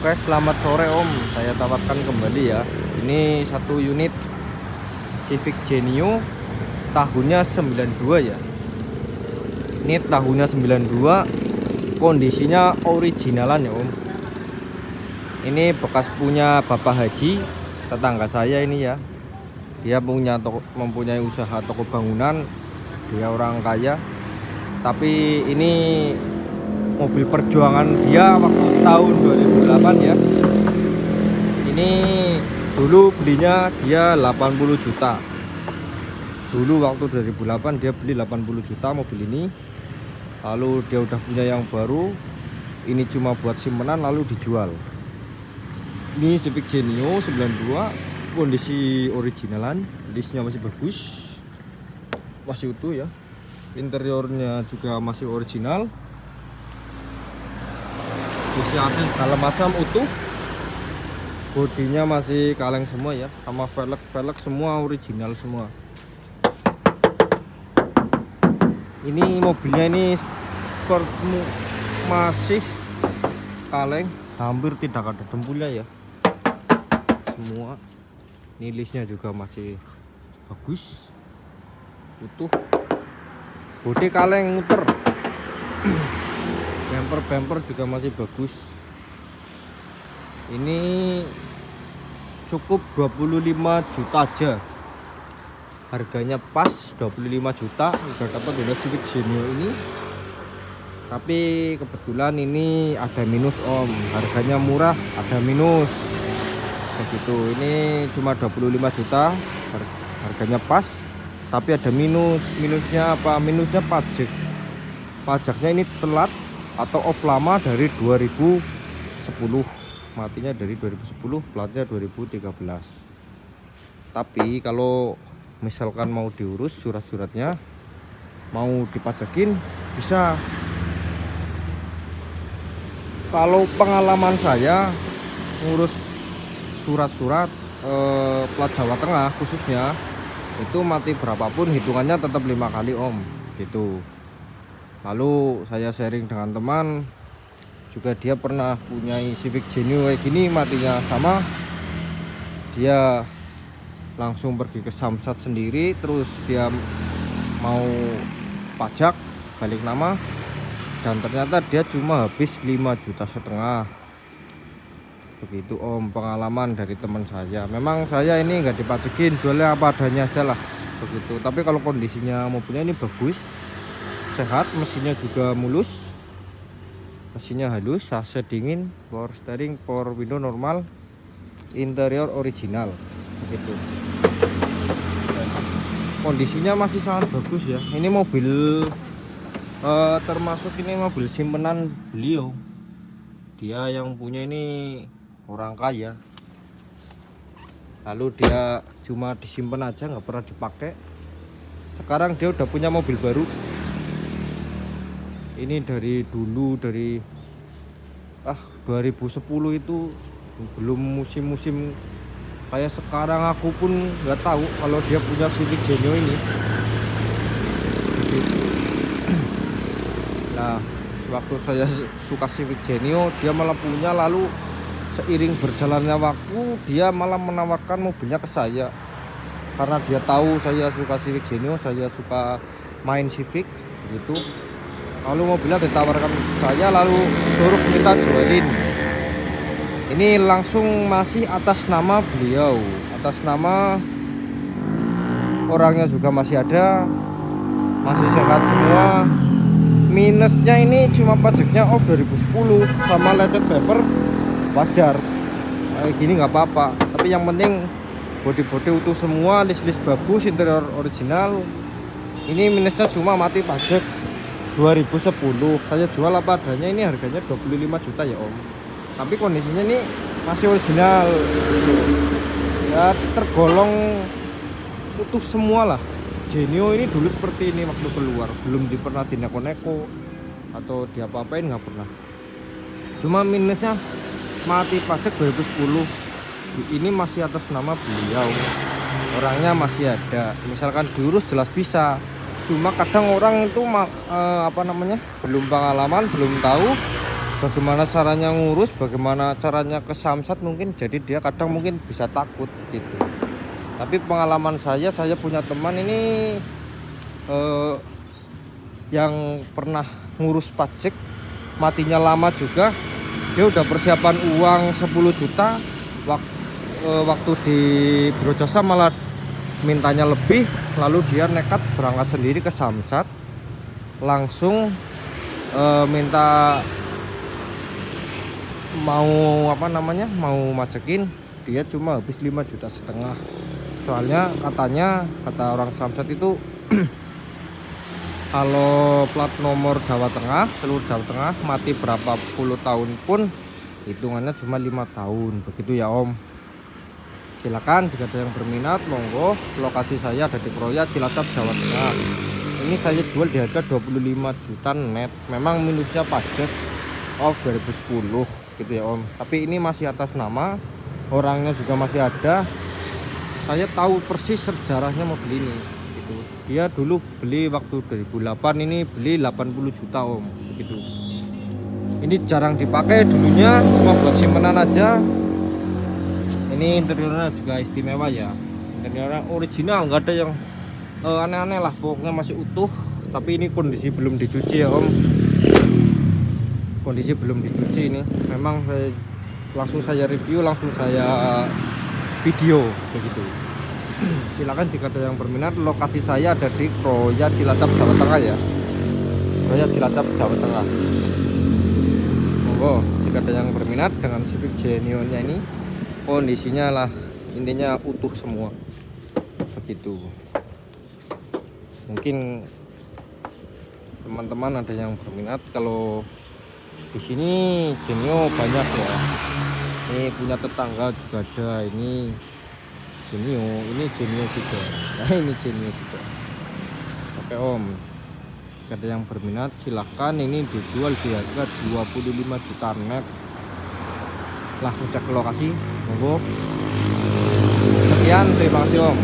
Oke, selamat sore Om. Saya tawarkan kembali ya. Ini satu unit Civic Genio tahunnya 92 ya. Ini tahunnya 92, kondisinya originalan ya Om. Ini bekas punya Bapak Haji, tetangga saya ini ya. Dia mempunyai usaha toko bangunan. Dia orang kaya. Tapi ini mobil perjuangan dia waktu tahun 2008 ya. Ini dulu belinya dia 80 juta. Dulu waktu 2008 dia beli 80 juta mobil ini. Lalu dia udah punya yang baru. Ini cuma buat simpenan lalu dijual. Ini Civic Genio 92, kondisi originalan, listnya masih bagus. Masih utuh ya. Interiornya juga masih original. Isi asis segala macam utuh, bodinya masih kaleng semua ya, sama velg semua original semua. Ini mobilnya ini masih kaleng, hampir tidak ada dempulnya ya semua. Ini listnya juga masih bagus, utuh, bodi kaleng muter. Bumper juga masih bagus. Ini cukup 25 juta aja. Harganya pas 25 juta udah dapat udah Civic Genio ini. Tapi kebetulan ini ada minus Om. Harganya murah, ada minus. Begitu. Ini cuma 25 juta. Harganya pas, tapi ada minus. Minusnya apa? Minusnya pajak. Pajaknya ini telat atau off lama dari 2010, matinya dari 2010, platnya 2013. Tapi kalau misalkan mau diurus surat-suratnya, mau dipajakin bisa. Kalau pengalaman saya ngurus surat-surat plat Jawa Tengah khususnya, itu mati berapapun hitungannya tetap 5 kali Om gitu. Lalu saya sharing dengan teman juga, dia pernah punya Civic Genio kayak gini, matinya sama. Dia langsung pergi ke Samsat sendiri, terus dia mau pajak balik nama, dan ternyata dia cuma habis 5,5 juta. Begitu Om, pengalaman dari teman saya. Memang saya ini nggak dipajakin, jualnya apa adanya aja lah begitu. Tapi kalau kondisinya mobilnya ini bagus, sehat, mesinnya juga mulus, mesinnya halus, AC dingin, power steering, power window normal, interior original begitu. Kondisinya masih sangat bagus ya. Ini mobil termasuk ini mobil simpenan beliau. Dia yang punya ini orang kaya, lalu dia cuma disimpan aja, nggak pernah dipakai. Sekarang dia udah punya mobil baru. Ini dari dulu, dari 2010 itu belum musim-musim kayak sekarang. Aku pun nggak tahu kalau dia punya Civic Genio ini. Nah, waktu saya suka Civic Genio, dia malah punya. Lalu seiring berjalannya waktu, dia malah menawarkan mobilnya ke saya karena dia tahu saya suka Civic Genio, saya suka main Civic gitu. Lalu mobilnya ditawarkan saya, lalu suruh kita jualin. Ini langsung masih atas nama beliau, atas nama orangnya juga masih ada, masih sehat semua. Minusnya ini cuma pajaknya off 2010 sama lecet paper wajar. Kayak gini nggak apa-apa, tapi yang penting bodi-bodi utuh semua, list-list bagus, interior original. Ini minusnya cuma mati pajak 2010. Saya jual apa adanya, ini harganya 25 juta ya Om. Tapi kondisinya ini masih original ya, tergolong utuh semua lah. Genio ini dulu seperti ini waktu keluar, belum pernah dineko-neko atau diapa-apain, nggak pernah. Cuma minusnya mati pajak 2010. Ini masih atas nama beliau, orangnya masih ada. Misalkan diurus jelas bisa. Cuma kadang orang itu belum pengalaman, belum tahu, bagaimana caranya ngurus, bagaimana caranya ke Samsat mungkin, jadi dia kadang mungkin bisa takut gitu. Tapi pengalaman saya punya teman ini yang pernah ngurus pajak, matinya lama juga. Dia udah persiapan uang 10 juta, waktu di Biro Jasa malah mintanya lebih, lalu dia nekat berangkat sendiri ke Samsat, langsung minta mau mau macekin. Dia cuma habis 5,5 juta. Soalnya kata orang Samsat itu kalau plat nomor Jawa Tengah, seluruh Jawa Tengah, mati berapa puluh tahun pun hitungannya cuma 5 tahun. Begitu ya Om. Silakan jika ada yang berminat, monggo. Lokasi saya ada di Kroya, Cilacap, Jawa Tengah. Ini saya jual di harga 25 juta net. Memang minusnya pajak 2010 gitu ya Om. Tapi ini masih atas nama, orangnya juga masih ada. Saya tahu persis sejarahnya mobil ini gitu. Dia dulu beli waktu 2008, ini beli 80 juta Om begitu. Ini jarang dipakai dulunya, cuma buat simpanan aja. Ini interiornya juga istimewa ya, interiornya original, nggak ada yang aneh-aneh lah, pokoknya masih utuh. Tapi ini kondisi belum dicuci ya Om, kondisi belum dicuci. Ini memang langsung saya review, langsung saya video begitu. Silakan jika ada yang berminat. Lokasi saya ada di Kroya, Cilacap, Jawa Tengah ya, Kroya, Cilacap, Jawa Tengah. Monggo jika ada yang berminat dengan Civic Genio nya ini. Kondisinya lah intinya utuh semua begitu. Mungkin teman-teman ada yang berminat. Kalau di sini Genio banyak ya, ini punya tetangga juga ada. Ini Genio juga. Nah ini Genio juga. Oke Om, jika ada yang berminat silahkan. Ini dijual di harga 25 juta net. Langsung cek ke lokasi, monggo. Sekian, terima kasih Om.